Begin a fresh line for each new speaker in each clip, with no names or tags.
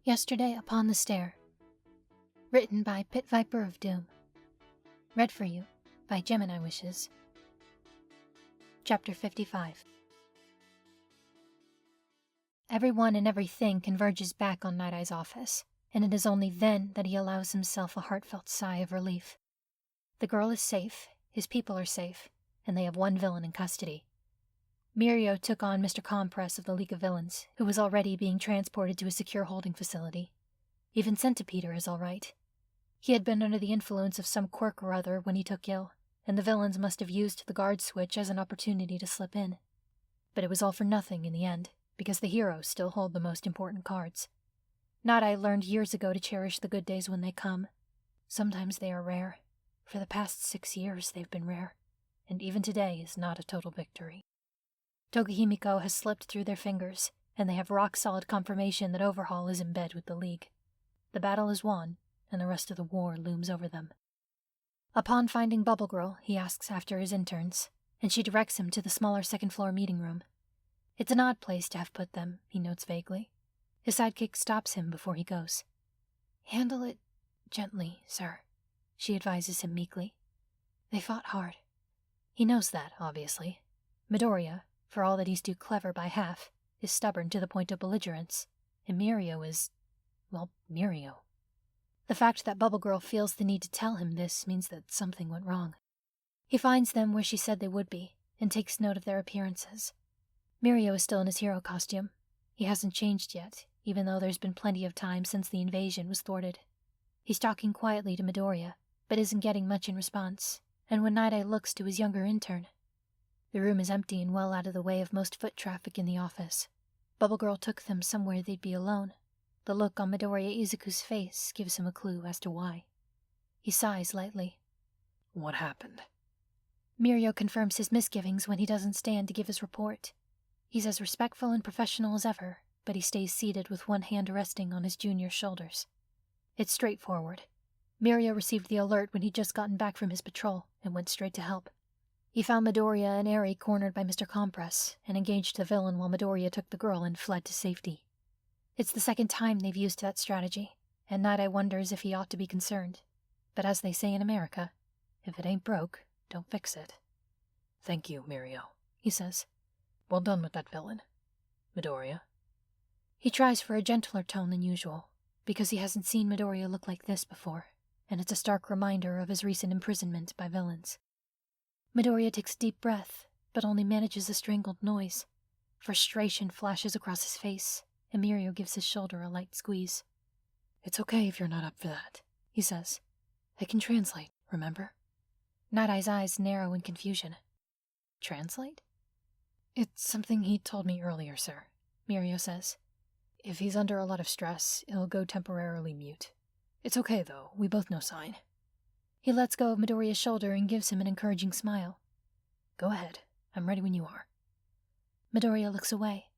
Yesterday Upon the Stair. Written by Pit Viper of Doom. Read for you by Gemini Wishes. Chapter 55. Everyone and everything converges back on Nightheye's office, and it is only then that he allows himself a heartfelt sigh of relief. The girl is safe, his people are safe, and they have one villain in custody. Midoriya took on Mr. Compress of the League of Villains, who was already being transported to a secure holding facility. Even Centipeter is all right. He had been under the influence of some quirk or other when he took ill, and the villains must have used the guard switch as an opportunity to slip in. But it was all for nothing in the end, because the heroes still hold the most important cards. Nighteye learned years ago to cherish the good days when they come. Sometimes they are rare. For the past 6 years they've been rare, and even today is not a total victory. Togahimiko has slipped through their fingers, and they have rock-solid confirmation that Overhaul is in bed with the League. The battle is won, and the rest of the war looms over them. Upon finding Bubble Girl, he asks after his interns, and she directs him to the smaller second-floor meeting room. It's an odd place to have put them, he notes vaguely. His sidekick stops him before he goes. "Handle it gently, sir," she advises him meekly. They fought hard. He knows that, obviously. Midoriya, for all that he's too clever by half, is stubborn to the point of belligerence, and Mirio is, well, Mirio. The fact that Bubble Girl feels the need to tell him this means that something went wrong. He finds them where she said they would be, and takes note of their appearances. Mirio is still in his hero costume. He hasn't changed yet, even though there's been plenty of time since the invasion was thwarted. He's talking quietly to Midoriya, but isn't getting much in response, and when Nighteye looks to his younger intern, the room is empty and well out of the way of most foot traffic in the office. Bubble Girl took them somewhere they'd be alone. The look on Midoriya Izuku's face gives him a clue as to why. He sighs lightly.
"What happened?"
Mirio confirms his misgivings when he doesn't stand to give his report. He's as respectful and professional as ever, but he stays seated with one hand resting on his junior's shoulders. It's straightforward. Mirio received the alert when he'd just gotten back from his patrol and went straight to help. He found Midoriya and Eri cornered by Mr. Compress and engaged the villain while Midoriya took the girl and fled to safety. It's the second time they've used that strategy, and Nighteye wonders if he ought to be concerned. But as they say in America, if it ain't broke, don't fix it.
"Thank you, Mirio,"
he says.
"Well done with that villain. Midoriya?"
He tries for a gentler tone than usual, because he hasn't seen Midoriya look like this before, and it's a stark reminder of his recent imprisonment by villains. Midoriya takes a deep breath, but only manages a strangled noise. Frustration flashes across his face, and Mirio gives his shoulder a light squeeze.
"It's okay if you're not up for that," he says. "I can translate, remember?"
Nighteye's eyes narrow in confusion.
"Translate?" "It's something he told me earlier, sir," Mirio says. "If he's under a lot of stress, he'll go temporarily mute. It's okay, though. We both know sign."
He lets go of Midoriya's shoulder and gives him an encouraging smile.
"Go ahead. I'm ready when you are."
Midoriya looks away.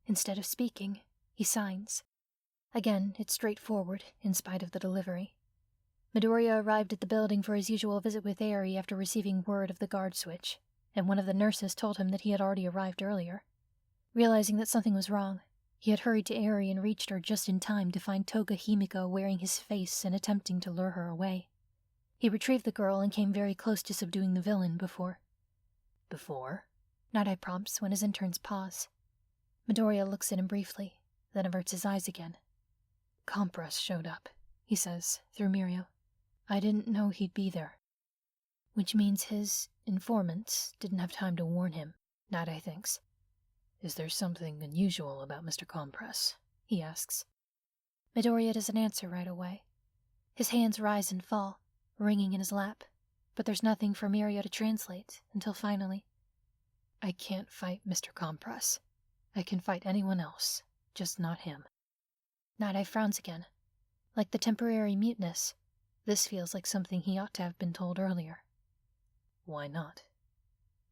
Instead of speaking, he signs. Again, it's straightforward, in spite of the delivery. Midoriya arrived at the building for his usual visit with Eri after receiving word of the guard switch, and one of the nurses told him that he had already arrived earlier. Realizing that something was wrong, he had hurried to Eri and reached her just in time to find Togahimiko wearing his face and attempting to lure her away. He retrieved the girl and came very close to subduing the villain before...
"Before?"
Nighteye prompts when his interns pause. Midoriya looks at him briefly, then averts his eyes again.
"Compress showed up," he says, through Mirio. "I didn't know he'd be there."
Which means his informants didn't have time to warn him, Nighteye thinks.
"Is there something unusual about Mr. Compress?" he asks.
Midoriya doesn't answer right away. His hands rise and fall, ringing in his lap, but there's nothing for Mirio to translate until finally...
"I can't fight Mr. Compress. I can fight anyone else, just not him."
Nighteye frowns again. Like the temporary muteness, this feels like something he ought to have been told earlier.
"Why not?"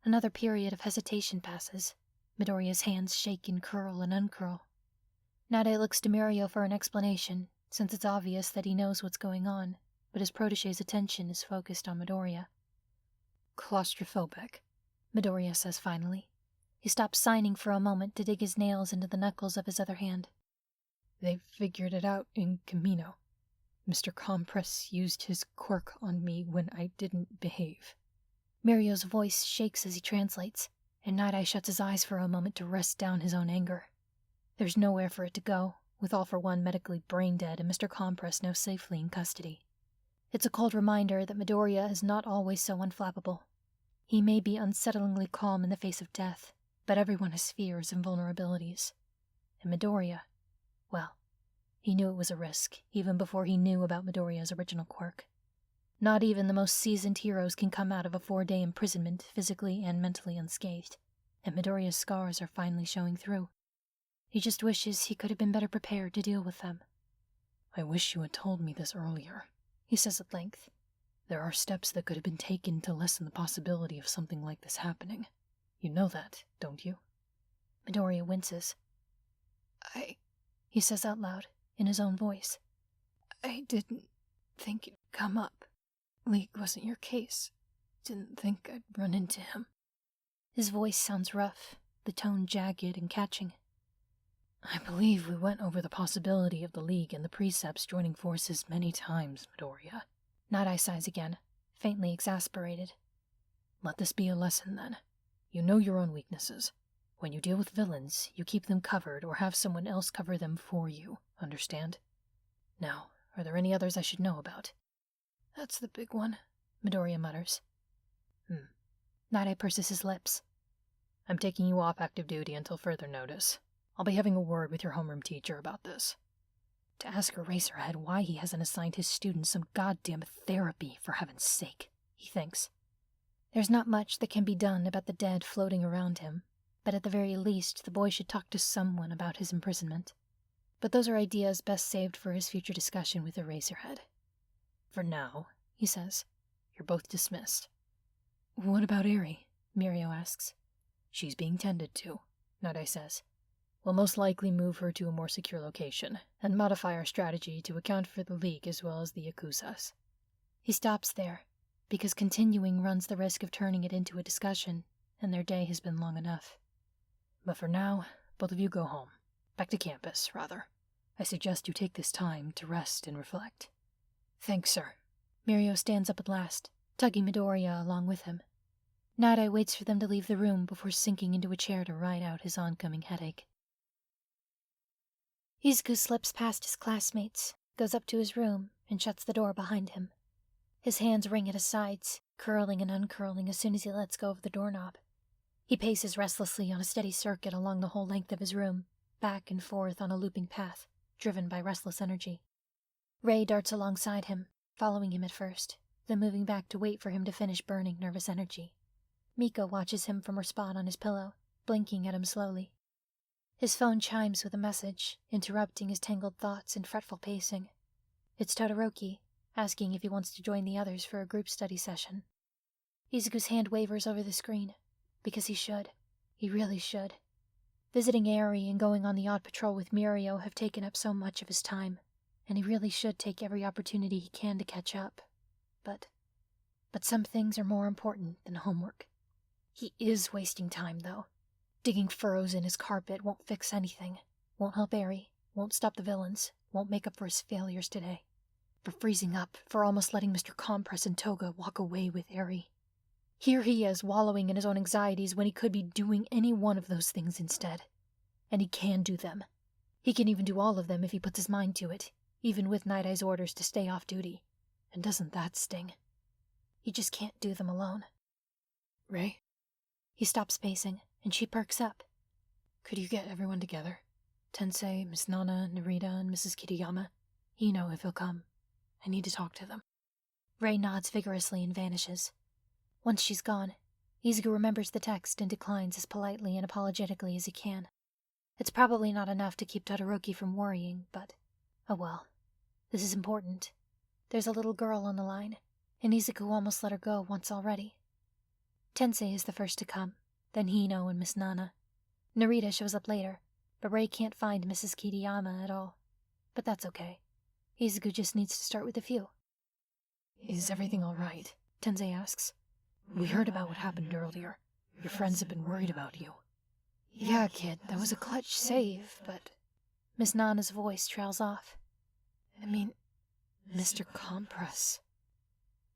Another period of hesitation passes. Midoriya's hands shake and curl and uncurl. Nighteye looks to Mirio for an explanation, since it's obvious that he knows what's going on, but his protégé's attention is focused on Midoriya.
"Claustrophobic,"
Midoriya says finally. He stops signing for a moment to dig his nails into the knuckles of his other hand.
They figured it out in Camino. Mr. Compress used his quirk on me when I didn't behave.
Mirio's voice shakes as he translates, and Nighteye shuts his eyes for a moment to rest down his own anger. There's nowhere for it to go, with All for One medically brain-dead and Mr. Compress now safely in custody. It's a cold reminder that Midoriya is not always so unflappable. He may be unsettlingly calm in the face of death, but everyone has fears and vulnerabilities. And Midoriya, well, he knew it was a risk, even before he knew about Midoriya's original quirk. Not even the most seasoned heroes can come out of a 4-day imprisonment physically and mentally unscathed, and Midoriya's scars are finally showing through. He just wishes he could have been better prepared to deal with them.
I wish you had told me this earlier, he says at length. There are steps that could have been taken to lessen the possibility of something like this happening. You know that, don't you?
Midoriya winces. He says out loud, in his own voice.
I didn't think it'd come up. League wasn't your case. Didn't think I'd run into him.
His voice sounds rough, the tone jagged and catching.
I believe we went over the possibility of the League and the Precepts joining forces many times, Midoriya.
Nighteye sighs again, faintly exasperated.
Let this be a lesson, then. You know your own weaknesses. When you deal with villains, you keep them covered or have someone else cover them for you, understand? Now, are there any others I should know about?
That's the big one, Midoriya mutters.
Nighteye purses his lips. I'm taking you off active duty until further notice. I'll be having a word with your homeroom teacher about this. To ask Eraserhead why he hasn't assigned his students some goddamn therapy, for heaven's sake, he thinks.
There's not much that can be done about the dead floating around him, but at the very least the boy should talk to someone about his imprisonment. But those are ideas best saved for his future discussion with Eraserhead.
For now, he says, you're both dismissed. What about Eri? Mirio asks. She's being tended to, Nighteye says. We'll most likely move her to a more secure location, and modify our strategy to account for the League as well as the Yakuzas.
He stops there, because continuing runs the risk of turning it into a discussion, and their day has been long enough.
But for now, both of you go home. Back to campus, rather. I suggest you take this time to rest and reflect.
Thanks, sir. Mirio stands up at last, tugging Midoriya along with him. Nighteye waits for them to leave the room before sinking into a chair to ride out his oncoming headache. Izuku slips past his classmates, goes up to his room, and shuts the door behind him. His hands ring at his sides, curling and uncurling as soon as he lets go of the doorknob. He paces restlessly on a steady circuit along the whole length of his room, back and forth on a looping path, driven by restless energy. Rei darts alongside him, following him at first, then moving back to wait for him to finish burning nervous energy. Miko watches him from her spot on his pillow, blinking at him slowly. His phone chimes with a message, interrupting his tangled thoughts and fretful pacing. It's Todoroki, asking if he wants to join the others for a group study session. Izuku's hand wavers over the screen, because he should. He really should. Visiting Eri and going on the odd patrol with Mirio have taken up so much of his time, and he really should take every opportunity he can to catch up. But some things are more important than homework. He is wasting time, though. Digging furrows in his carpet won't fix anything, won't help Eri, won't stop the villains, won't make up for his failures today. For freezing up, for almost letting Mr. Compress and Toga walk away with Eri. Here he is wallowing in his own anxieties when he could be doing any one of those things instead. And he can do them. He can even do all of them if he puts his mind to it, even with Night-Eye's orders to stay off duty. And doesn't that sting? He just can't do them alone.
Rei?
He stops pacing, and she perks up.
Could you get everyone together? Tensei, Miss Nana, Narita, and Mrs. Kitayama? You know if he'll come. I need to talk to them.
Rei nods vigorously and vanishes. Once she's gone, Izuku remembers the text and declines as politely and apologetically as he can. It's probably not enough to keep Todoroki from worrying, but oh well. This is important. There's a little girl on the line, and Izuku almost let her go once already. Tensei is the first to come, then Hino and Miss Nana. Narita shows up later, but Rei can't find Mrs. Kitayama at all. But that's okay. Izuku just needs to start with a few.
Is everything all right? Tensei asks. We heard about what happened earlier. Your friends have been worried about you.
Yeah, kid, that was a clutch save, but... Miss Nana's voice trails off.
I mean, Mr. Compress.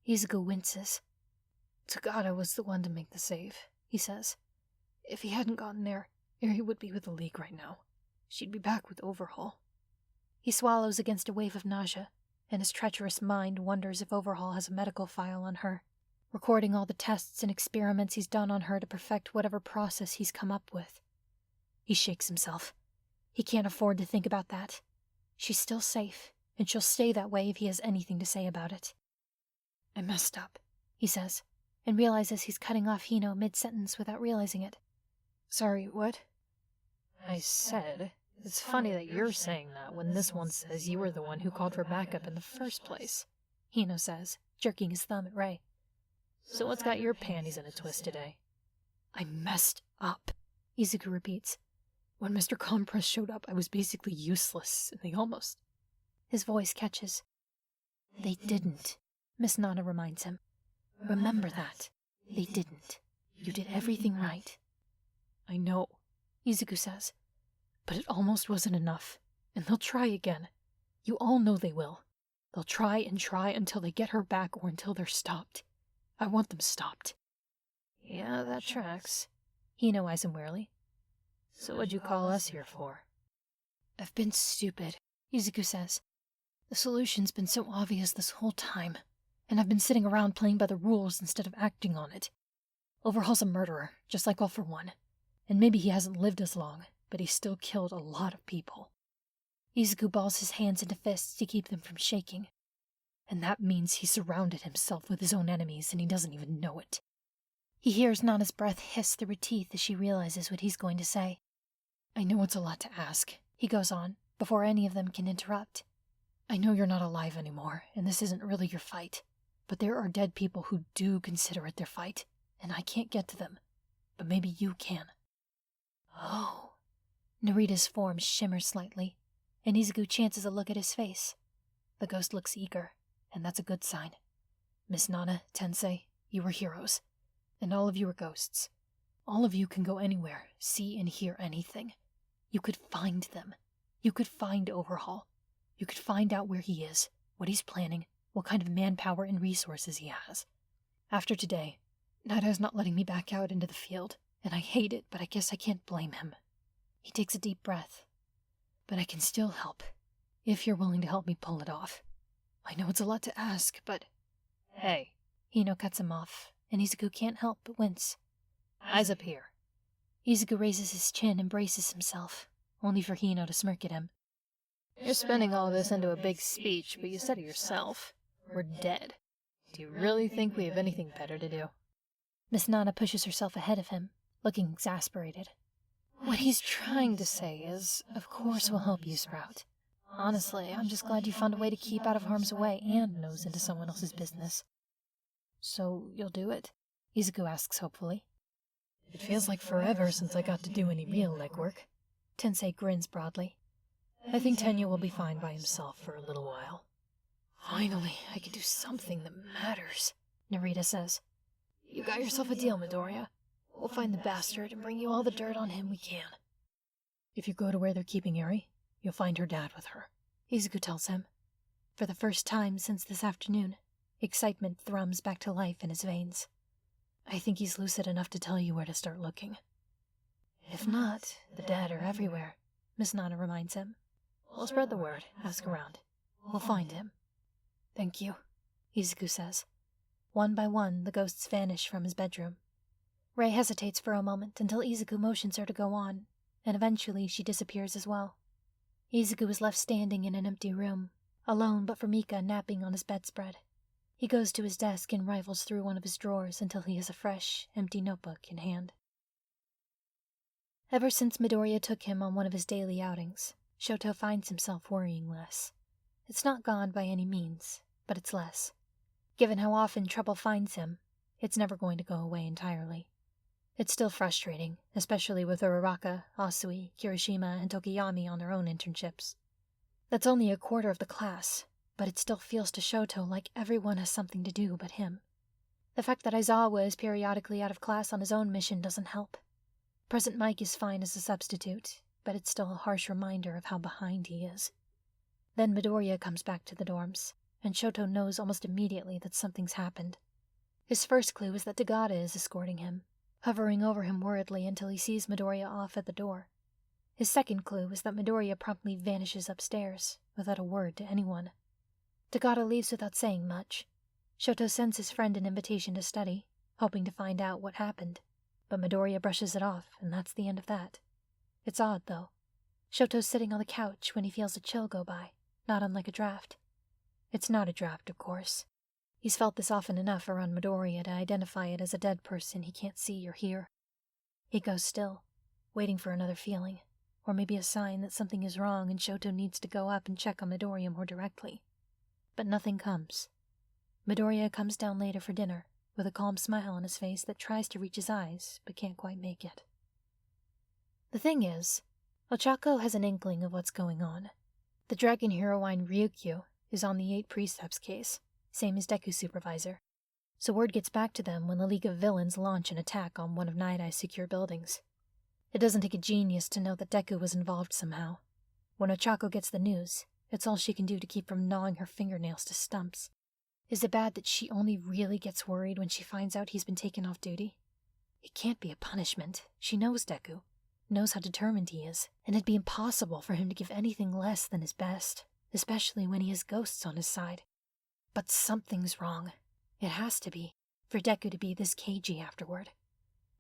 Izuku winces.
Tagata was the one to make the save, he says. If he hadn't gotten there, Eri would be with the League right now. She'd be back with Overhaul.
He swallows against a wave of nausea, and his treacherous mind wonders if Overhaul has a medical file on her, recording all the tests and experiments he's done on her to perfect whatever process he's come up with. He shakes himself. He can't afford to think about that. She's still safe, and she'll stay that way if he has anything to say about it.
I messed up,
he says, and realizes he's cutting off Hino mid-sentence without realizing it.
Sorry, what? I said, it's funny that you're saying that when this one says you were the one who called for backup in the first place,
Hino says, jerking his thumb at Rei.
So what's got your panties in a twist today? I messed up,
Izuku repeats.
When Mr. Compress showed up, I was basically useless, and they almost...
His voice catches. They didn't, Miss Nana reminds him. Remember that. They didn't. You did everything right.
I know,
Izuku says.
But it almost wasn't enough, and they'll try again. You all know they will. They'll try and try until they get her back or until they're stopped. I want them stopped.
Yeah, that tracks. Hino eyes him warily.
So what'd you call us here for?
I've been stupid, Izuku says. The solution's been so obvious this whole time, and I've been sitting around playing by the rules instead of acting on it. Overhaul's a murderer, just like All for One, and maybe he hasn't lived as long, but he's still killed a lot of people. Izuku balls his hands into fists to keep them from shaking. And that means he surrounded himself with his own enemies and he doesn't even know it. He hears Nana's breath hiss through her teeth as she realizes what he's going to say.
I know it's a lot to ask,
he goes on, before any of them can interrupt.
I know you're not alive anymore, and this isn't really your fight, but there are dead people who do consider it their fight, and I can't get to them. But maybe you can.
Oh. Narita's form shimmers slightly, and Izuku chances a look at his face. The ghost looks eager, and that's a good sign.
Miss Nana, Tensei, you were heroes, and all of you are ghosts. All of you can go anywhere, see and hear anything. You could find them. You could find Overhaul. You could find out where he is, what he's planning, what kind of manpower and resources he has. After today, Nada's not letting me back out into the field, and I hate it, but I guess I can't blame him.
He takes a deep breath.
But I can still help, if you're willing to help me pull it off. I know it's a lot to ask, but...
Hey. Hino cuts him off, and Izuku can't help but wince.
Eyes up here.
Izuku raises his chin and braces himself, only for Hino to smirk at him.
You're spinning all this into a big speech, but you said it yourself. We're dead. Do you really think we have anything better to do?
Miss Nana pushes herself ahead of him, looking exasperated.
What he's trying to say is, of course we'll help you, Sprout. Honestly, I'm just glad you found a way to keep out of harm's way and nose into someone else's business.
So, you'll do it? Izuku asks hopefully.
It feels like forever since I got to do any real legwork.
Tensei grins broadly.
I think Tenya will be fine by himself for a little while. Finally, I can do something that matters,
Narita says.
You got yourself a deal, Midoriya. We'll find the bastard and bring you all the dirt on him we can. If you go to where they're keeping Eri, you'll find her dad with her,
Izuku tells him. For the first time since this afternoon, excitement thrums back to life in his veins.
I think he's lucid enough to tell you where to start looking. If not, the dead are everywhere, Miss Nana reminds him. We'll spread the word, ask around. We'll find him.
Thank you, Izuku says. One by one, the ghosts vanish from his bedroom. Rei hesitates for a moment until Izuku motions her to go on, and eventually she disappears as well. Izuku is left standing in an empty room, alone but for Mika napping on his bedspread. He goes to his desk and rifles through one of his drawers until he has a fresh, empty notebook in hand. Ever since Midoriya took him on one of his daily outings, Shoto finds himself worrying less. It's not gone by any means, but it's less. Given how often trouble finds him, it's never going to go away entirely. It's still frustrating, especially with Uraraka, Asui, Kirishima, and Tokiyami on their own internships. That's only a quarter of the class, but it still feels to Shoto like everyone has something to do but him. The fact that Aizawa is periodically out of class on his own mission doesn't help. Present Mike is fine as a substitute, but it's still a harsh reminder of how behind he is. Then Midoriya comes back to the dorms, and Shoto knows almost immediately that something's happened. His first clue is that Tagada is escorting him, hovering over him worriedly until he sees Midoriya off at the door. His second clue is that Midoriya promptly vanishes upstairs, without a word to anyone. Tagada leaves without saying much. Shoto sends his friend an invitation to study, hoping to find out what happened, but Midoriya brushes it off, and that's the end of that. It's odd, though. Shoto's sitting on the couch when he feels a chill go by, not unlike a draft. It's not a draft, of course. He's felt this often enough around Midoriya to identify it as a dead person he can't see or hear. He goes still, waiting for another feeling, or maybe a sign that something is wrong and Shoto needs to go up and check on Midoriya more directly. But nothing comes. Midoriya comes down later for dinner, with a calm smile on his face that tries to reach his eyes, but can't quite make it. The thing is, Ochako has an inkling of what's going on. The dragon heroine Ryukyu is on the 8 Precepts case, same as Deku's supervisor, so word gets back to them when the League of Villains launch an attack on one of Nighteye's secure buildings. It doesn't take a genius to know that Deku was involved somehow. When Ochako gets the news, it's all she can do to keep from gnawing her fingernails to stumps. Is it bad that she only really gets worried when she finds out he's been taken off duty? It can't be a punishment. She knows Deku, knows how determined he is, and it'd be impossible for him to give anything less than his best, especially when he has ghosts on his side. But something's wrong. It has to be, for Deku to be this cagey afterward.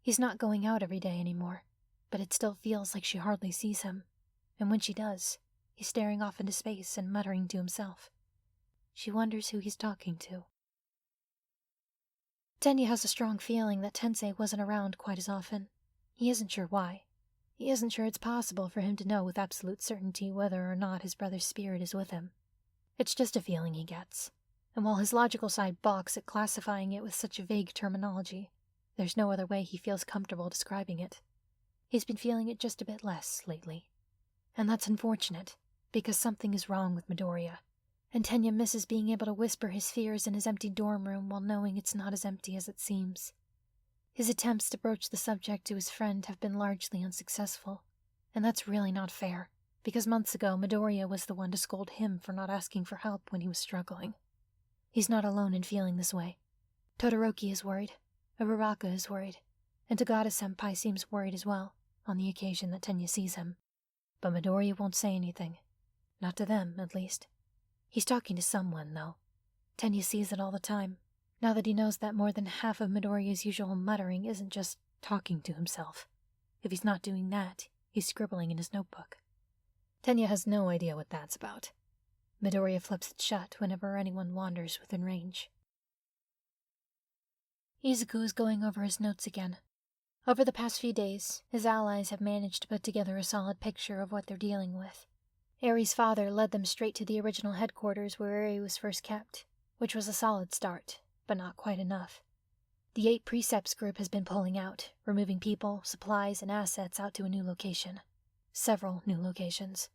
He's not going out every day anymore, but it still feels like she hardly sees him, and when she does, he's staring off into space and muttering to himself. She wonders who he's talking to. Tenya has a strong feeling that Tensei wasn't around quite as often. He isn't sure why. He isn't sure it's possible for him to know with absolute certainty whether or not his brother's spirit is with him. It's just a feeling he gets, and while his logical side balks at classifying it with such a vague terminology, there's no other way he feels comfortable describing it. He's been feeling it just a bit less lately. And that's unfortunate, because something is wrong with Midoriya, and Tenya misses being able to whisper his fears in his empty dorm room while knowing it's not as empty as it seems. His attempts to broach the subject to his friend have been largely unsuccessful, and that's really not fair, because months ago Midoriya was the one to scold him for not asking for help when he was struggling. He's not alone in feeling this way. Todoroki is worried, Uraraka is worried, and Tagada-senpai seems worried as well, on the occasion that Tenya sees him. But Midoriya won't say anything. Not to them, at least. He's talking to someone, though. Tenya sees it all the time, now that he knows that more than half of Midoriya's usual muttering isn't just talking to himself. If he's not doing that, he's scribbling in his notebook. Tenya has no idea what that's about. Midoriya flips it shut whenever anyone wanders within range. Izuku is going over his notes again. Over the past few days, his allies have managed to put together a solid picture of what they're dealing with. Eri's father led them straight to the original headquarters where Eri was first kept, which was a solid start, but not quite enough. The 8 Precepts group has been pulling out, removing people, supplies, and assets out to a new location. Several new locations.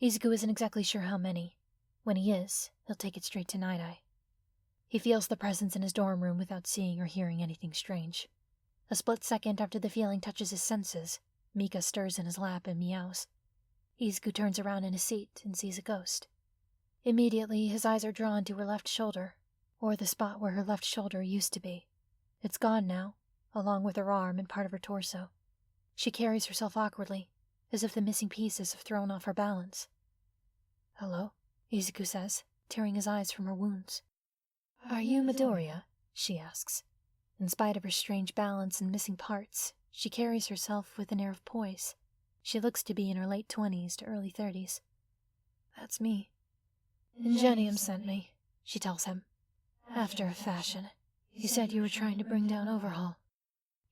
Izuku isn't exactly sure how many. When he is, he'll take it straight to Nighteye. He feels the presence in his dorm room without seeing or hearing anything strange. A split second after the feeling touches his senses, Mika stirs in his lap and meows. Izuku turns around in his seat and sees a ghost. Immediately, his eyes are drawn to her left shoulder, or the spot where her left shoulder used to be. It's gone now, along with her arm and part of her torso. She carries herself awkwardly, as if the missing pieces have thrown off her balance. "Hello?" Izuku says, tearing his eyes from her wounds. "Are you Midoriya?" she asks. In spite of her strange balance and missing parts, she carries herself with an air of poise. She looks to be in her late 20s to early 30s. "That's me. Ingenium sent me," she tells him. "After a fashion. He said you were trying to bring down Overhaul."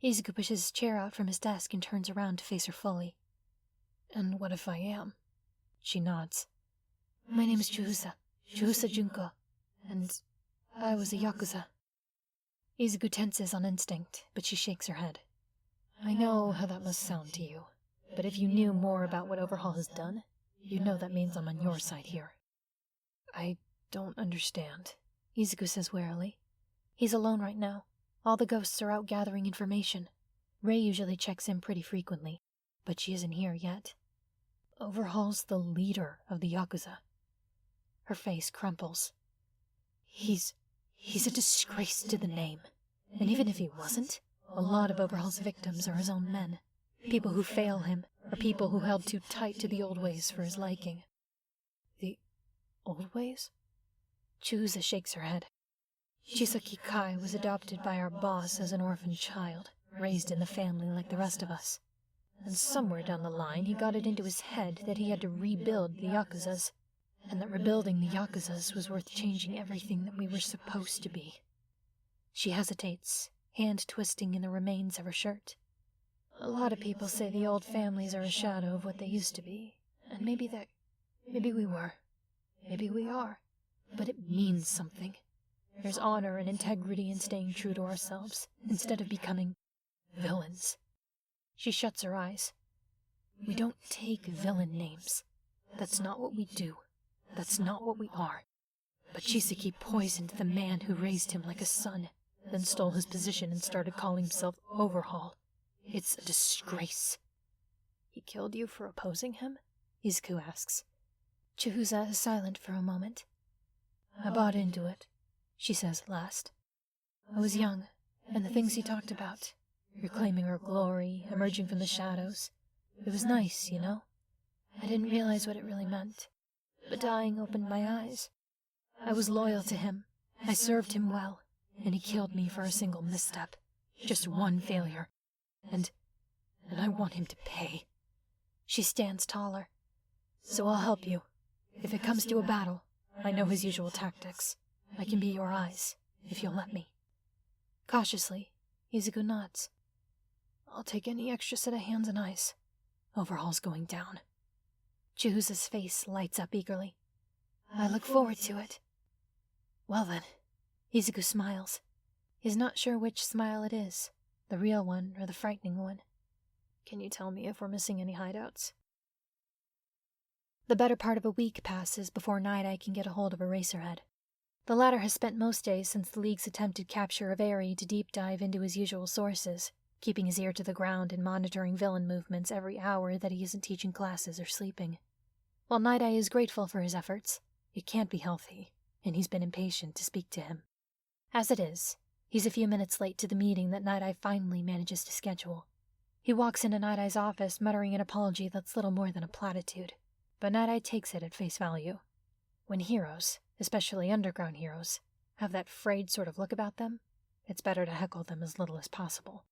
Izuku pushes his chair out from his desk and turns around to face her fully. "And what if I am?" She nods. "My name is Juhusa Junko, and I was a Yakuza." Izuku tenses on instinct, but she shakes her head. "I know how that must sound to you, but if you knew more about what Overhaul has done, you'd know that means I'm on your side here." "I don't understand," Izuku says warily. He's alone right now. All the ghosts are out gathering information. Rei usually checks in pretty frequently, but she isn't here yet.
Overhaul's the leader of the Yakuza. Her face crumples. He's a disgrace to the name. And even if he wasn't, a lot of Overhaul's victims are his own men. People who fail him, or people who held too tight to the old ways for his liking. The old ways? Chiusa shakes her head. Chisaki Kai was adopted by our boss as an orphan child, raised in the family like the rest of us. And somewhere down the line he got it into his head that he had to rebuild the Yakuzas, and that rebuilding the Yakuzas was worth changing everything that we were supposed to be. She hesitates, hand twisting in the remains of her shirt. A lot of people say the old families are a shadow of what they used to be, and maybe we were. Maybe we are. But it means something. There's honor and integrity in staying true to ourselves, instead of becoming villains. She shuts her eyes. We don't take villain names. That's not what we do. That's not what we are. But Chisaki poisoned the man who raised him like a son, then stole his position and started calling himself Overhaul. It's a disgrace. He killed you for opposing him? Izuku asks. Chiusa is silent for a moment. I bought into it, she says at last. I was young, and the things he talked about, reclaiming her glory, emerging from the shadows, it was nice, you know? I didn't realize what it really meant, but dying opened my eyes. I was loyal to him. I served him well, and he killed me for a single misstep. Just one failure. And I want him to pay. She stands taller. So I'll help you. If it comes to a battle, I know his usual tactics. I can be your eyes, if you'll let me. Cautiously, Izuku nods. I'll take any extra set of hands and eyes. Overhaul's going down. Chiusa's face lights up eagerly. I look forward to it. Well then, Izuku smiles. He's not sure which smile it is, the real one or the frightening one. Can you tell me if we're missing any hideouts? The better part of a week passes before Nighteye can get a hold of Eraserhead. The latter has spent most days since the League's attempted capture of Eri to deep dive into his usual sources, keeping his ear to the ground and monitoring villain movements every hour that he isn't teaching classes or sleeping. While Nighteye is grateful for his efforts, it can't be healthy, and he's been impatient to speak to him. As it is, he's a few minutes late to the meeting that Nighteye finally manages to schedule. He walks into Night-Eye's office muttering an apology that's little more than a platitude, but Night-Eye takes it at face value. When heroes, especially underground heroes, have that frayed sort of look about them, it's better to heckle them as little as possible.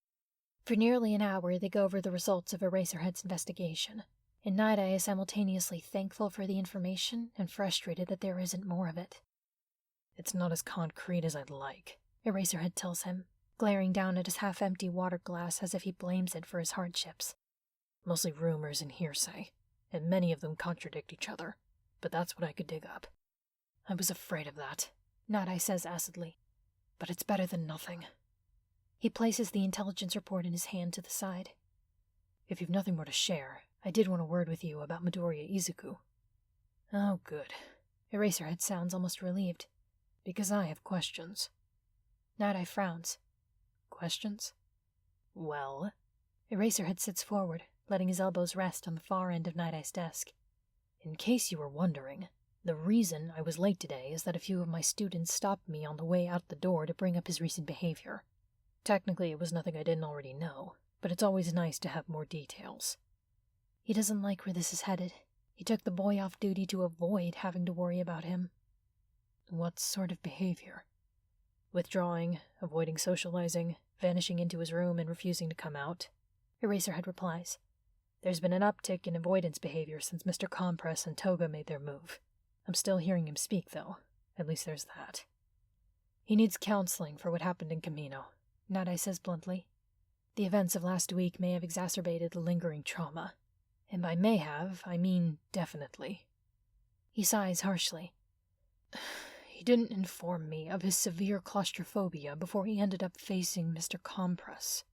For nearly an hour they go over the results of Eraserhead's investigation, and Night-Eye is simultaneously thankful for the information and frustrated that there isn't more of it.
It's not as concrete as I'd like,
Eraserhead tells him, glaring down at his half-empty water glass as if he blames it for his hardships.
Mostly rumors and hearsay, and many of them contradict each other, but that's what I could dig up. I was afraid of that,
Night-Eye says acidly.
But it's better than nothing.
He places the intelligence report in his hand to the side.
If you've nothing more to share, I did want a word with you about Midoriya Izuku.
Oh, good. Eraserhead sounds almost relieved.
Because I have questions.
Night-Eye frowns.
Questions? Well?
Eraserhead sits forward, letting his elbows rest on the far end of Night-Eye's desk.
In case you were wondering, the reason I was late today is that a few of my students stopped me on the way out the door to bring up his recent behavior. Technically, it was nothing I didn't already know, but it's always nice to have more details.
He doesn't like where this is headed. He took the boy off duty to avoid having to worry about him.
What sort of behavior? Withdrawing, avoiding socializing, vanishing into his room and refusing to come out,
Eraserhead replies.
There's been an uptick in avoidance behavior since Mr. Compress and Toga made their move. I'm still hearing him speak, though. At least there's that. He needs counseling for what happened in Camino,
Night-Eye says bluntly.
The events of last week may have exacerbated the lingering trauma. And by may have, I mean definitely.
He sighs harshly.
He didn't inform me of his severe claustrophobia before he ended up facing Mr. Compress.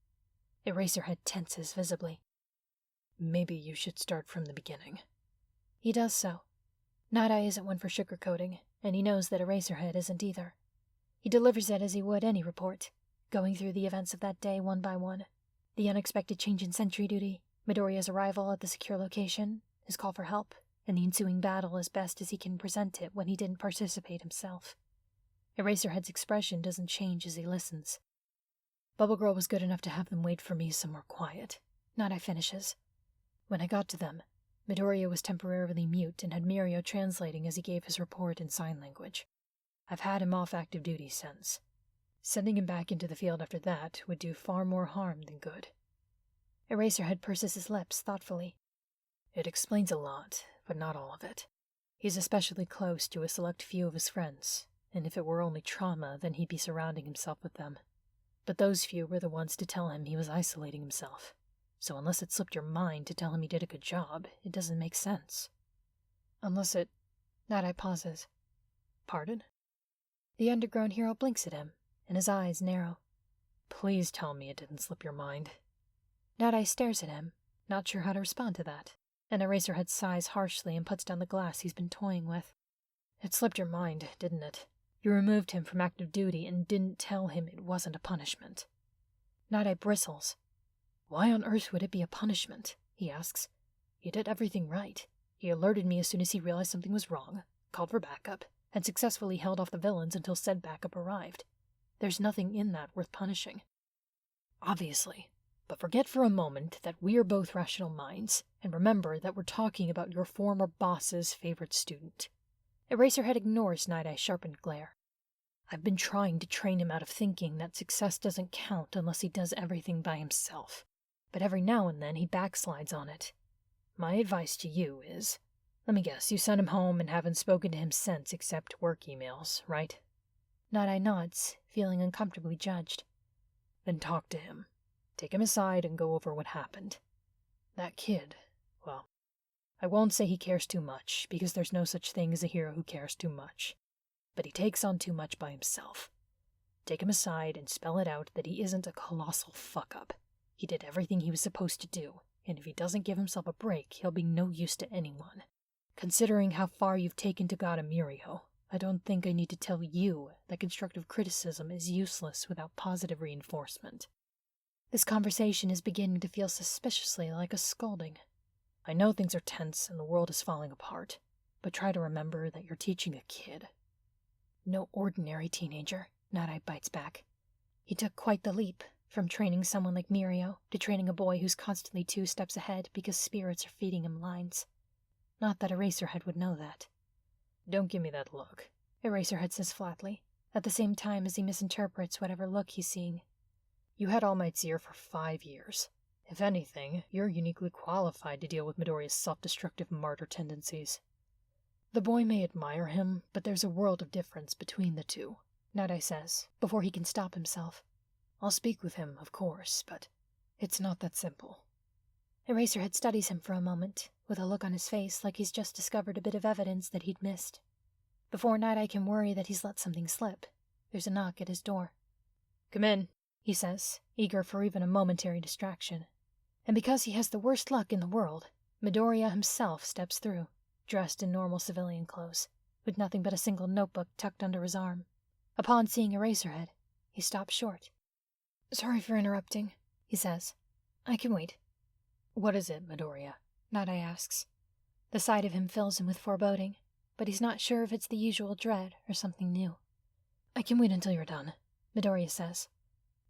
Eraserhead tenses visibly.
Maybe you should start from the beginning.
He does so. Night-Eye isn't one for sugarcoating, and he knows that Eraserhead isn't either. He delivers it as he would any report, going through the events of that day one by one. The unexpected change in sentry duty, Midoriya's arrival at the secure location,
his call for help, and the ensuing battle as best as he can present it when he didn't participate himself. Eraserhead's expression doesn't change as he listens. Bubble Girl was good enough to have them wait for me somewhere quiet. Nighteye finishes. When I got to them, Midoriya was temporarily mute and had Mirio translating as he gave his report in sign language. I've had him off active duty since. Sending him back into the field after that would do far more harm than good. Eraserhead purses his lips thoughtfully. It explains a lot, but not all of it. He's especially close to a select few of his friends, and if it were only trauma, then he'd be surrounding himself with them. But those few were the ones to tell him he was isolating himself. So unless it slipped your mind to tell him he did a good job, it doesn't make sense. Unless it... Nighteye pauses. Pardon? The undergrown hero blinks at him, and his eyes narrow. Please tell me it didn't slip your mind. Nighteye stares at him, not sure how to respond to that, and Eraserhead sighs harshly and puts down the glass he's been toying with. It slipped your mind, didn't it? You removed him from active duty and didn't tell him it wasn't a punishment. Nighteye bristles. Why on earth would it be a punishment? He asks. You did everything right. He alerted me as soon as he realized something was wrong, called for backup, and successfully held off the villains until said backup arrived. There's nothing in that worth punishing. Obviously. But forget for a moment that we're both rational minds, and remember that we're talking about your former boss's favorite student. Eraserhead ignores Night-Eye's sharpened glare. I've been trying to train him out of thinking that success doesn't count unless he does everything by himself. But every now and then he backslides on it. My advice to you is, let me guess, you sent him home and haven't spoken to him since except work emails, right? Night-Eye nods, feeling uncomfortably judged. Then talk to him. Take him aside and go over what happened. That kid, well, I won't say he cares too much, because there's no such thing as a hero who cares too much. But he takes on too much by himself. Take him aside and spell it out that he isn't a colossal fuck-up. He did everything he was supposed to do, and if he doesn't give himself a break, he'll be no use to anyone. Considering how far you've taken to God and Mirio, I don't think I need to tell you that constructive criticism is useless without positive reinforcement. This conversation is beginning to feel suspiciously like a scolding. I know things are tense and the world is falling apart, but try to remember that you're teaching a kid. No ordinary teenager, Night-Eye bites back. He took quite the leap, from training someone like Mirio to training a boy who's constantly 2 steps ahead because spirits are feeding him lines. Not that Eraserhead would know that. Don't give me that look, Eraserhead says flatly, at the same time as he misinterprets whatever look he's seeing. You had All Might's ear for 5 years. If anything, you're uniquely qualified to deal with Midoriya's self-destructive martyr tendencies. The boy may admire him, but there's a world of difference between the two, Night-Eye says, before he can stop himself. I'll speak with him, of course, but it's not that simple. Eraserhead studies him for a moment, with a look on his face like he's just discovered a bit of evidence that he'd missed. Before Night-Eye can worry that he's let something slip, there's a knock at his door. Come in, he says, eager for even a momentary distraction. And because he has the worst luck in the world, Midoriya himself steps through, dressed in normal civilian clothes, with nothing but a single notebook tucked under his arm. Upon seeing Eraserhead, he stops short. Sorry for interrupting, he says. I can wait. What is it, Midoriya? Night-Eye asks. The sight of him fills him with foreboding, but he's not sure if it's the usual dread or something new. I can wait until you're done, Midoriya says.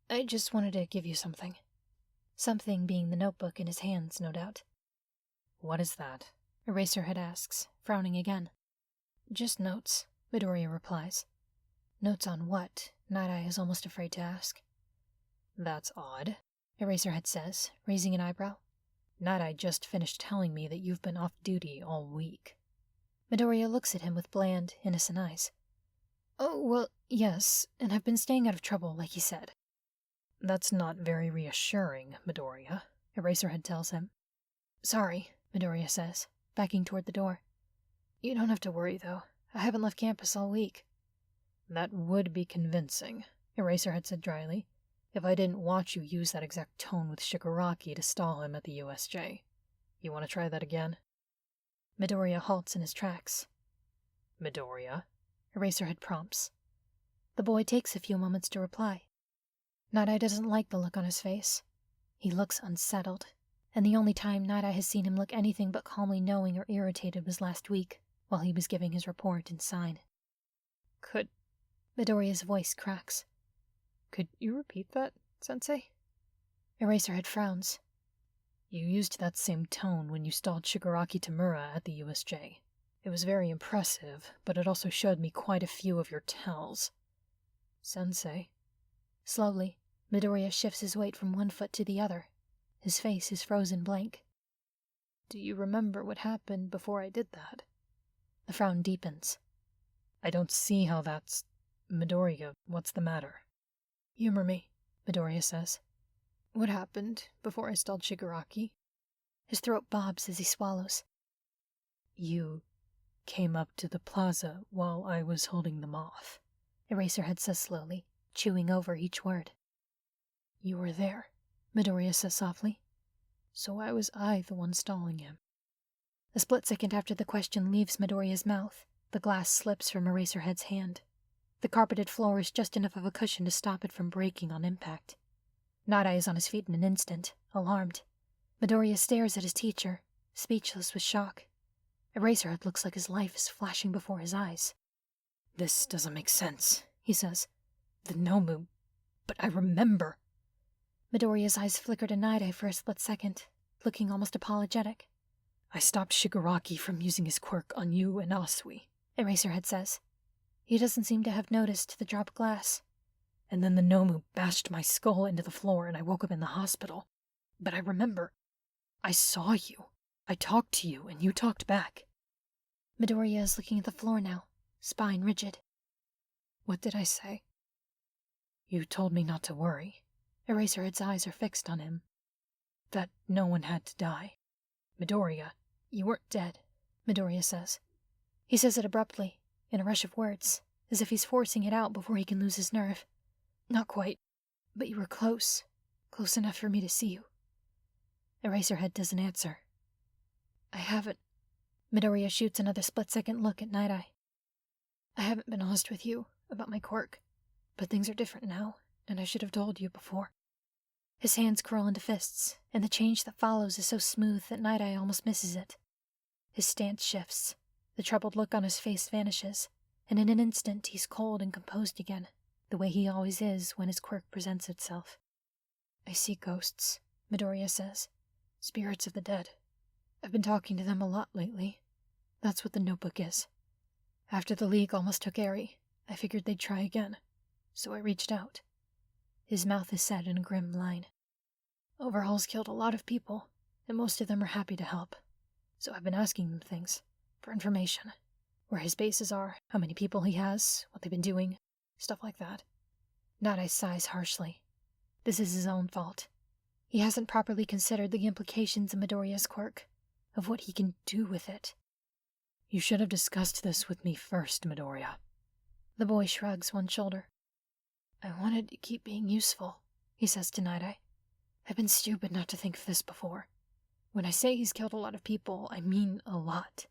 I just wanted to give you something. Something being the notebook in his hands, no doubt. What is that? Eraserhead asks, frowning again. Just notes, Midoriya replies. Notes on what? Night-Eye is almost afraid to ask. That's odd, Eraserhead says, raising an eyebrow. Night-Eye just finished telling me that you've been off duty all week. Midoriya looks at him with bland, innocent eyes. Oh, well, yes, and I've been staying out of trouble, like he said. That's not very reassuring, Midoriya, Eraserhead tells him. Sorry, Midoriya says, backing toward the door. You don't have to worry, though. I haven't left campus all week. That would be convincing, Eraserhead said dryly, if I didn't watch you use that exact tone with Shigaraki to stall him at the USJ. You want to try that again? Midoriya halts in his tracks. Midoriya? Eraserhead prompts. The boy takes a few moments to reply. Night-Eye doesn't like the look on his face. He looks unsettled,
and the only time Nighteye has seen him look anything but calmly knowing or irritated was last week, while he was giving his report in sign.
Could
Midoriya's voice cracks.
you repeat that, Sensei?
Eraserhead frowns.
You used that same tone when you stalled Shigaraki Tamura at the USJ. It was very impressive, but it also showed me quite a few of your tells. Sensei.
Slowly, Midoriya shifts his weight from one foot to the other. His face is frozen blank.
Do you remember what happened before I did that?
The frown deepens.
I don't see how that's... Midoriya, what's the matter?
Humor me, Midoriya says.
What happened before I stalled Shigaraki?
His throat bobs as he swallows.
You came up to the plaza while I was holding them off.
Eraserhead says slowly, chewing over each word.
You were there, Midoriya says softly.
So why was I the one stalling him?
A split second after the question leaves Midoriya's mouth, the glass slips from Eraserhead's hand. The carpeted floor is just enough of a cushion to stop it from breaking on impact. Nighteye is on his feet in an instant, alarmed. Midoriya stares at his teacher, speechless with shock. Eraserhead looks like his life is flashing before his eyes.
This doesn't make sense, he says. The Nomu... But I remember...
Midoriya's eyes flicker to Nighteye for a split second, looking almost apologetic.
I stopped Shigaraki from using his quirk on you and Asui,
Eraserhead says. He doesn't seem to have noticed the dropped glass.
And then the Nomu bashed my skull into the floor and I woke up in the hospital. But I remember... I saw you. I talked to you and you talked back.
Midoriya is looking at the floor now, spine rigid.
What did I say? You told me not to worry.
Eraserhead's eyes are fixed on him.
That no one had to die. Midoriya,
you weren't dead, Midoriya says. He says it abruptly, in a rush of words, as if he's forcing it out before he can lose his nerve. Not quite, but you were close. Close enough for me to see you. Eraserhead doesn't answer.
I haven't...
Midoriya shoots another split-second look at Nighteye. I haven't been honest with you about my quirk, but things are different now, and I should have told you before. His hands curl into fists, and the change that follows is so smooth that Nighteye almost misses it. His stance shifts, the troubled look on his face vanishes, and in an instant he's cold and composed again, the way he always is when his quirk presents itself. I see ghosts, Midoriya says. Spirits of the dead. I've been talking to them a lot lately. That's what the notebook is. After the League almost took Eri, I figured they'd try again, so I reached out. His mouth is set in a grim line. Overhaul's killed a lot of people, and most of them are happy to help. So I've been asking them things, for information. Where his bases are, how many people he has, what they've been doing, stuff like that. Nighteye sighs harshly. This is his own fault. He hasn't properly considered the implications of Midoriya's quirk, of what he can do with it.
You should have discussed this with me first, Midoriya.
The boy shrugs one shoulder. I wanted to keep being useful, he says to Nighteye. I've been stupid not to think of this before. When I say he's killed a lot of people, I mean a lot.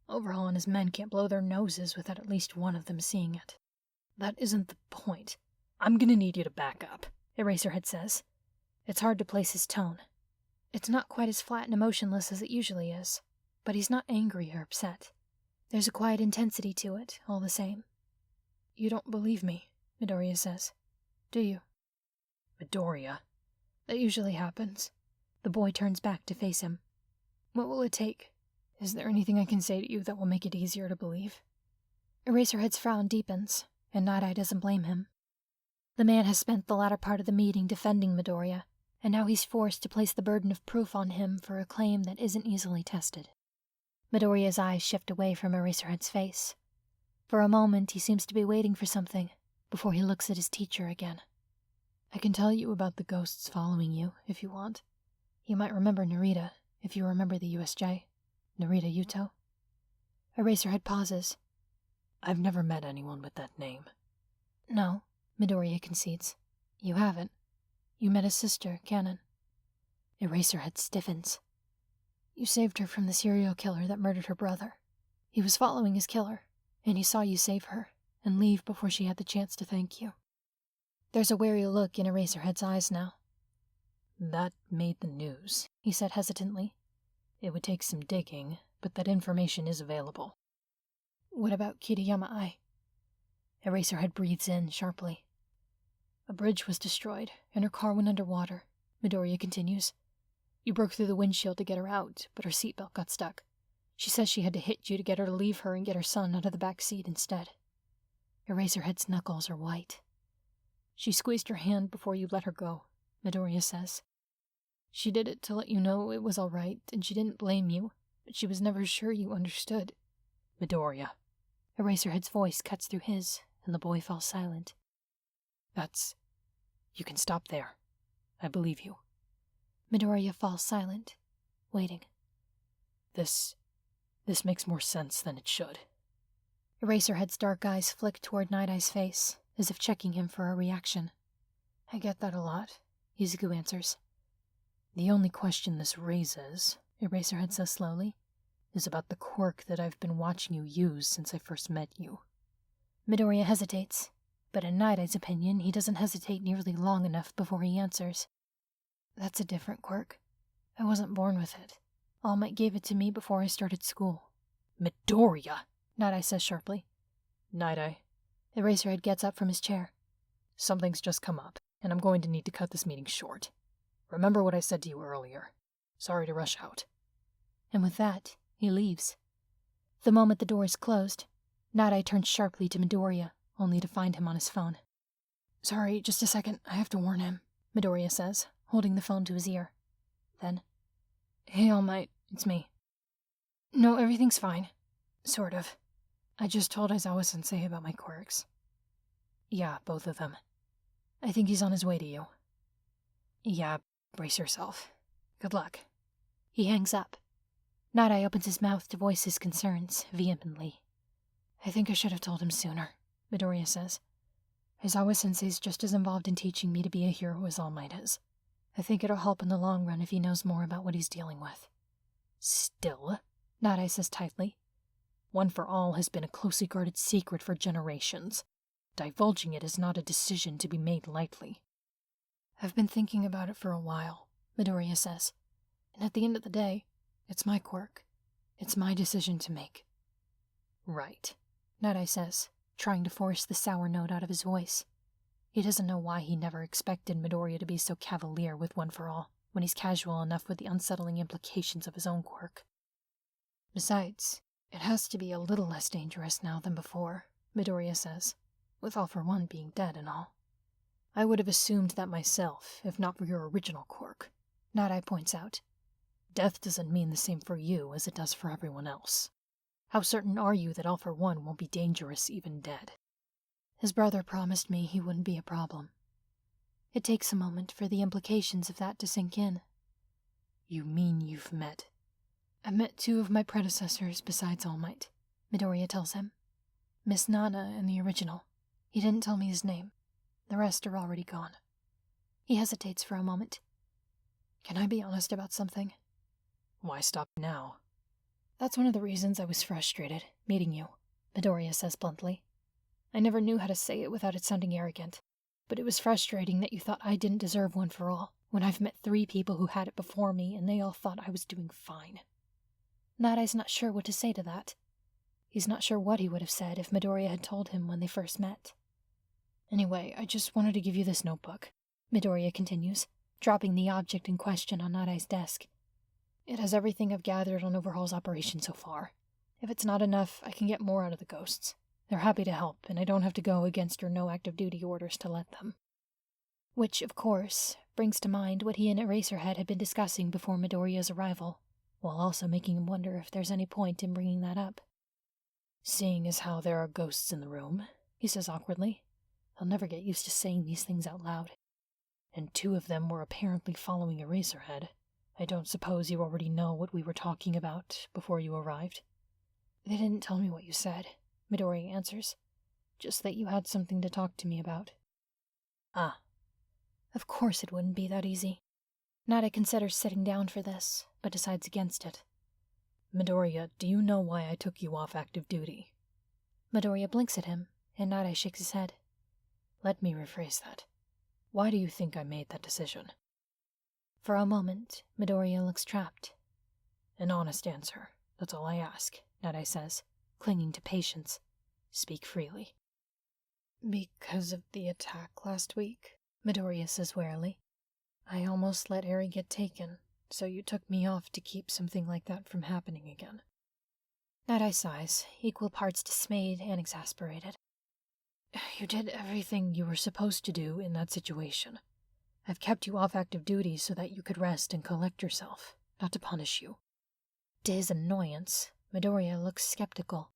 Overhaul and his men can't blow their noses without at least one of them seeing it.
That isn't the point. I'm gonna need you to back up,
Eraserhead says. It's hard to place his tone. It's not quite as flat and emotionless as it usually is, but he's not angry or upset. There's a quiet intensity to it, all the same. You don't believe me, Midoriya says. Do you?
Midoriya.
That usually happens. The boy turns back to face him. What will it take? Is there anything I can say to you that will make it easier to believe? Eraserhead's frown deepens, and Nighteye doesn't blame him. The man has spent the latter part of the meeting defending Midoriya, and now he's forced to place the burden of proof on him for a claim that isn't easily tested. Midoriya's eyes shift away from Eraserhead's face. For a moment, he seems to be waiting for something, before he looks at his teacher again. I can tell you about the ghosts following you, if you want. You might remember Narita, if you remember the USJ. Narita Yuto. Eraserhead pauses.
I've never met anyone with that name.
No, Midoriya concedes. You haven't. You met his sister, Canon. Eraserhead stiffens. You saved her from the serial killer that murdered her brother. He was following his killer, and he saw you save her, and leave before she had the chance to thank you. There's a wary look in Eraserhead's eyes now.
That made the news, he said hesitantly. It would take some digging, but that information is available.
What about Kiriyama-ai?
Eraserhead breathes in sharply.
A bridge was destroyed, and her car went underwater, Midoriya continues. You broke through the windshield to get her out, but her seatbelt got stuck. She says she had to hit you to get her to leave her and get her son out of the back seat instead.
Eraserhead's knuckles are white.
She squeezed your hand before you let her go, Midoriya says. She did it to let you know it was all right, and she didn't blame you, but she was never sure you understood.
Midoriya. Eraserhead's voice cuts through his, and the boy falls silent. You can stop there. I believe you.
Midoriya falls silent, waiting.
This makes more sense than it should.
Eraserhead's dark eyes flick toward Night-Eye's face, as if checking him for a reaction.
I get that a lot, Izuku answers.
The only question this raises, Eraserhead says slowly, is about the quirk that I've been watching you use since I first met you.
Midoriya hesitates, but in Night-Eye's opinion, he doesn't hesitate nearly long enough before he answers.
That's a different quirk. I wasn't born with it. All Might gave it to me before I started school.
Midoriya!
Night-Eye says sharply.
Night-Eye.
Eraserhead gets up from his chair.
Something's just come up, and I'm going to need to cut this meeting short. Remember what I said to you earlier. Sorry to rush out.
And with that, he leaves. The moment the door is closed, Night-Eye turns sharply to Midoriya, only to find him on his phone.
Sorry, just a second. I have to warn him, Midoriya says, holding the phone to his ear. Then, hey, All Might, it's me. No, everything's fine. Sort of. I just told Aizawa-sensei about my quirks.
Yeah, both of them.
I think he's on his way to you.
Yeah, brace yourself. Good luck.
He hangs up. Night-Eye opens his mouth to voice his concerns vehemently.
I think I should have told him sooner, Midoriya says. Aizawa-sensei's just as involved in teaching me to be a hero as All Might is. I think it'll help in the long run if he knows more about what he's dealing with.
Still,
Night-Eye says tightly.
One for All has been a closely guarded secret for generations. Divulging it is not a decision to be made lightly.
I've been thinking about it for a while, Midoriya says. And at the end of the day, it's my quirk. It's my decision to make.
Right,
Night-Eye says, trying to force the sour note out of his voice. He doesn't know why he never expected Midoriya to be so cavalier with One for All, when he's casual enough with the unsettling implications of his own quirk.
Besides, it has to be a little less dangerous now than before, Midoriya says, with All for One being dead and all. I would have assumed that myself, if not for your original quirk,
Night-Eye points out.
Death doesn't mean the same for you as it does for everyone else. How certain are you that All for One won't be dangerous even dead?
His brother promised me he wouldn't be a problem.
It takes a moment for the implications of that to sink in.
You mean you've met?
I met 2 of my predecessors besides All Might, Midoriya tells him. Miss Nana and the original. He didn't tell me his name. The rest are already gone.
He hesitates for a moment.
Can I be honest about something?
Why stop now?
That's one of the reasons I was frustrated, meeting you, Midoriya says bluntly. I never knew how to say it without it sounding arrogant, but it was frustrating that you thought I didn't deserve One for All, when I've met 3 people who had it before me and they all thought I was doing fine.
Night-Eye's not sure what to say to that.
He's not sure what he would have said if Midoriya had told him when they first met. Anyway, I just wanted to give you this notebook, Midoriya continues, dropping the object in question on Night-Eye's desk. It has everything I've gathered on Overhaul's operation so far. If it's not enough, I can get more out of the ghosts. They're happy to help, and I don't have to go against your no active duty orders to let them.
Which, of course, brings to mind what he and Eraserhead had been discussing before Midoriya's arrival, while also making him wonder if there's any point in bringing that up.
Seeing as how there are ghosts in the room, he says awkwardly. I'll never get used to saying these things out loud. And 2 of them were apparently following Eraserhead. I don't suppose you already know what we were talking about before you arrived?
They didn't tell me what you said, Midoriya answers. Just that you had something to talk to me about.
Ah.
Of course it wouldn't be that easy.
Night-Eye considers sitting down for this, but decides against it.
Midoriya, do you know why I took you off active duty?
Midoriya blinks at him, and Night-Eye shakes his head.
Let me rephrase that. Why do you think I made that decision? For a moment, Midoriya looks trapped. An honest answer, that's all I ask, Nighteye says, clinging to patience. Speak freely. Because of the attack last week, Midoriya says warily. I almost let Eri get taken, so you took me off to keep something like that from happening again.
Nighteye sighs, equal parts dismayed and exasperated.
You did everything you were supposed to do in that situation. I've kept you off active duty so that you could rest and collect yourself, not to punish you. To his annoyance, Midoriya looks skeptical.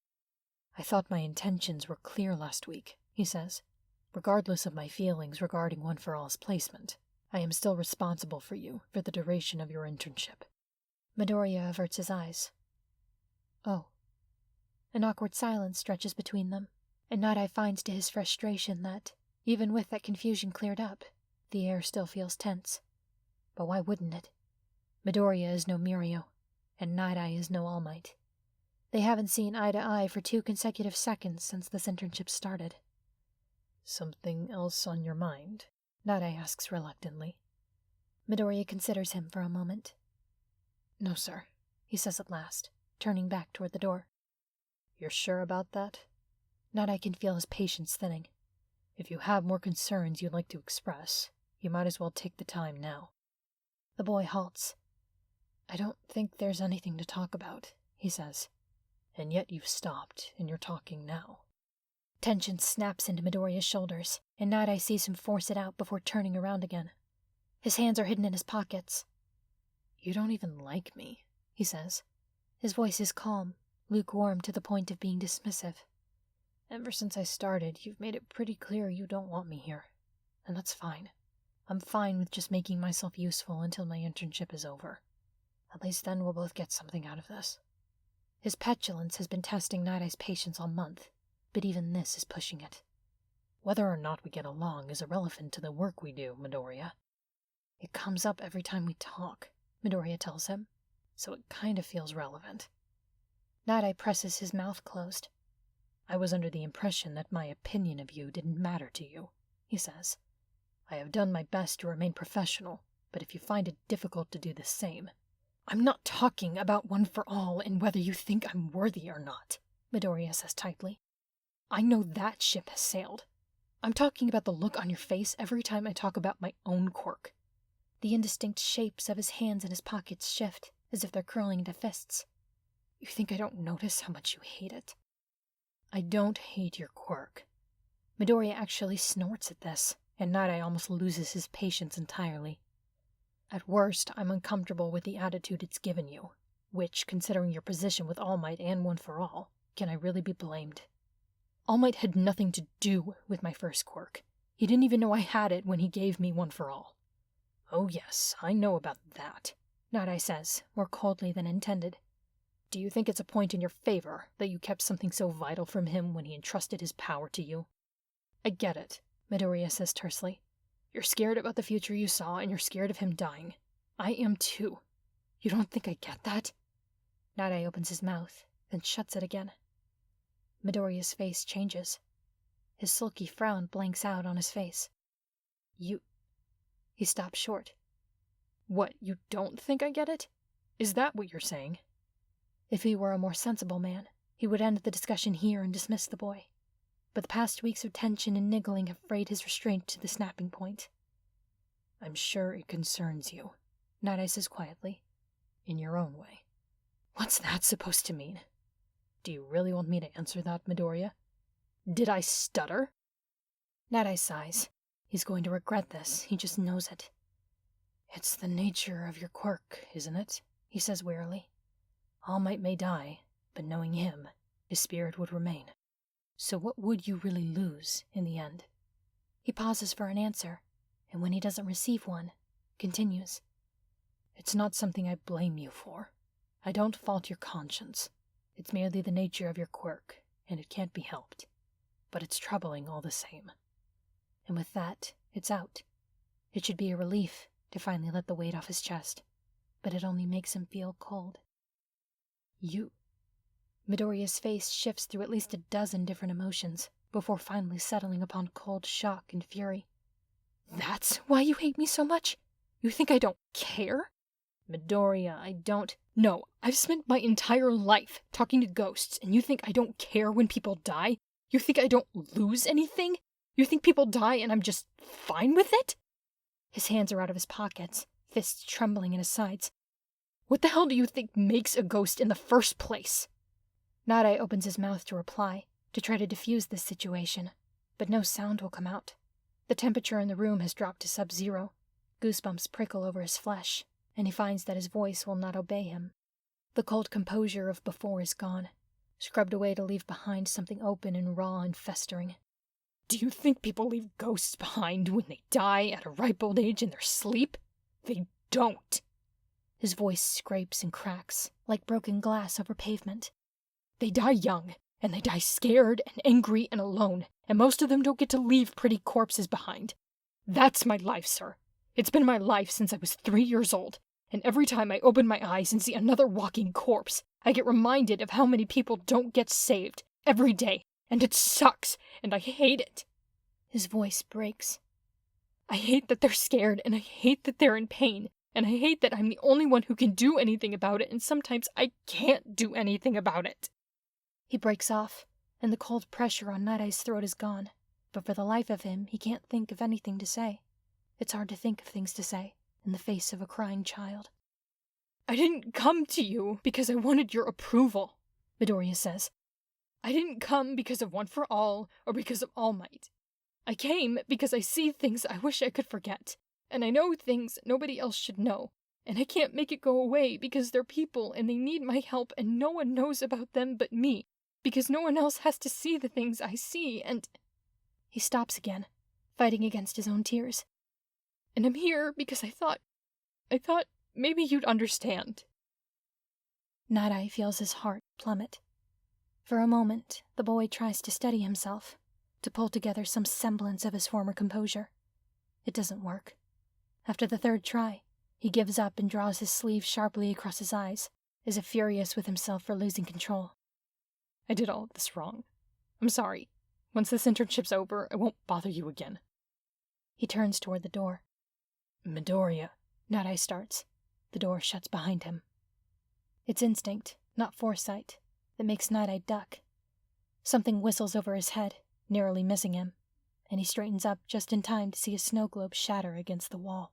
I thought my intentions were clear last week, he says. Regardless of my feelings regarding One for All's placement, I am still responsible for you for the duration of your internship.
Midoriya averts his eyes.
Oh.
An awkward silence stretches between them, and Nighteye finds to his frustration that, even with that confusion cleared up, the air still feels tense. But why wouldn't it? Midoriya is no Mirio, and Nighteye is no All Might. They haven't seen eye to eye for 2 consecutive seconds since this internship started.
Something else on your mind? Nighteye asks reluctantly.
Midoriya considers him for a moment.
No, sir,
he says at last, turning back toward the door.
You're sure about that?
Nighteye can feel his patience thinning.
If you have more concerns you'd like to express, you might as well take the time now.
The boy halts.
I don't think there's anything to talk about, he says. And yet you've stopped, and you're talking now.
Tension snaps into Midoriya's shoulders, and Nighteye sees him force it out before turning around again. His hands are hidden in his pockets.
You don't even like me, he says.
His voice is calm, lukewarm to the point of being dismissive.
Ever since I started, you've made it pretty clear you don't want me here. And that's fine. I'm fine with just making myself useful until my internship is over. At least then we'll both get something out of this.
His petulance has been testing Nighta's patience all month, but even this is pushing it.
Whether or not we get along is irrelevant to the work we do, Midoriya. It comes up every time we talk, Midoriya tells him, so it kind of feels relevant.
Nighteye presses his mouth closed.
I was under the impression that my opinion of you didn't matter to you, he says. I have done my best to remain professional, but if you find it difficult to do the same... I'm not talking about One for All and whether you think I'm worthy or not, Midoriya says tightly. I know that ship has sailed. I'm talking about the look on your face every time I talk about my own quirk.
The indistinct shapes of his hands in his pockets shift, as if they're curling into fists.
You think I don't notice how much you hate it? I don't hate your quirk.
Midoriya actually snorts at this, and Nighteye almost loses his patience entirely.
At worst, I'm uncomfortable with the attitude it's given you, which, considering your position with All Might and One for All, can I really be blamed? All Might had nothing to do with my first quirk. He didn't even know I had it when he gave me One for All. Oh yes, I know about that, Nighteye says, more coldly than intended. Do you think it's a point in your favor that you kept something so vital from him when he entrusted his power to you? I get it, Midoriya says tersely. You're scared about the future you saw, and you're scared of him dying. I am too. You don't think I get that?
Nighteye opens his mouth, then shuts it again. Midoriya's face changes. His sulky frown blanks out on his face.
You...
He stops short.
What, you don't think I get it? Is that what you're saying?
If he were a more sensible man, he would end the discussion here and dismiss the boy. But the past weeks of tension and niggling have frayed his restraint to the snapping point.
I'm sure it concerns you, Nighteye says quietly, in your own way. What's that supposed to mean? Do you really want me to answer that, Midoriya? Did I stutter?
Nighteye sighs. He's going to regret this, he just knows it.
It's the nature of your quirk, isn't it? He says wearily. All Might may die, but knowing him, his spirit would remain. So what would you really lose in the end?
He pauses for an answer, and when he doesn't receive one, continues.
It's not something I blame you for. I don't fault your conscience. It's merely the nature of your quirk, and it can't be helped. But it's troubling all the same.
And with that, it's out. It should be a relief to finally let the weight off his chest, but it only makes him feel cold.
You...
Midoriya's face shifts through at least a dozen different emotions, before finally settling upon cold shock and fury.
That's why you hate me so much?
You think I don't care? Midoriya, I don't... No, I've spent my entire life talking to ghosts, and you think I don't care when people die? You think I don't lose anything? You think people die and I'm just fine with it? His hands are out of his pockets, fists trembling in his sides. What the hell do you think makes a ghost in the first place?
Nighteye opens his mouth to reply, to try to diffuse this situation, but no sound will come out. The temperature in the room has dropped to sub-zero. Goosebumps prickle over his flesh, and he finds that his voice will not obey him. The cold composure of before is gone, scrubbed away to leave behind something open and raw and festering.
Do you think people leave ghosts behind when they die at a ripe old age in their sleep? They don't.
His voice scrapes and cracks, like broken glass over pavement.
They die young, and they die scared and angry and alone, and most of them don't get to leave pretty corpses behind. That's my life, sir. It's been my life since I was 3 years old, and every time I open my eyes and see another walking corpse, I get reminded of how many people don't get saved every day, and it sucks, and I hate it.
His voice breaks.
I hate that they're scared, and I hate that they're in pain, and I hate that I'm the only one who can do anything about it, and sometimes I can't do anything about it.
He breaks off, and the cold pressure on Night-Eye's throat is gone, but for the life of him, he can't think of anything to say. It's hard to think of things to say in the face of a crying child.
I didn't come to you because I wanted your approval, Midoriya says. I didn't come because of One for All or because of All Might. I came because I see things I wish I could forget, and I know things nobody else should know, and I can't make it go away because they're people and they need my help and no one knows about them but me, because no one else has to see the things I see, and...
He stops again, fighting against his own tears.
And I'm here because I thought maybe you'd understand.
Night-Eye feels his heart plummet. For a moment, the boy tries to steady himself, to pull together some semblance of his former composure. It doesn't work. After the third try, he gives up and draws his sleeve sharply across his eyes, as if furious with himself for losing control.
I did all of this wrong. I'm sorry. Once this internship's over, I won't bother you again.
He turns toward the door.
Midoriya,
Night-Eye starts. The door shuts behind him. It's instinct, not foresight, that makes Night-Eye duck. Something whistles over his head, narrowly missing him, and he straightens up just in time to see a snow globe shatter against the wall.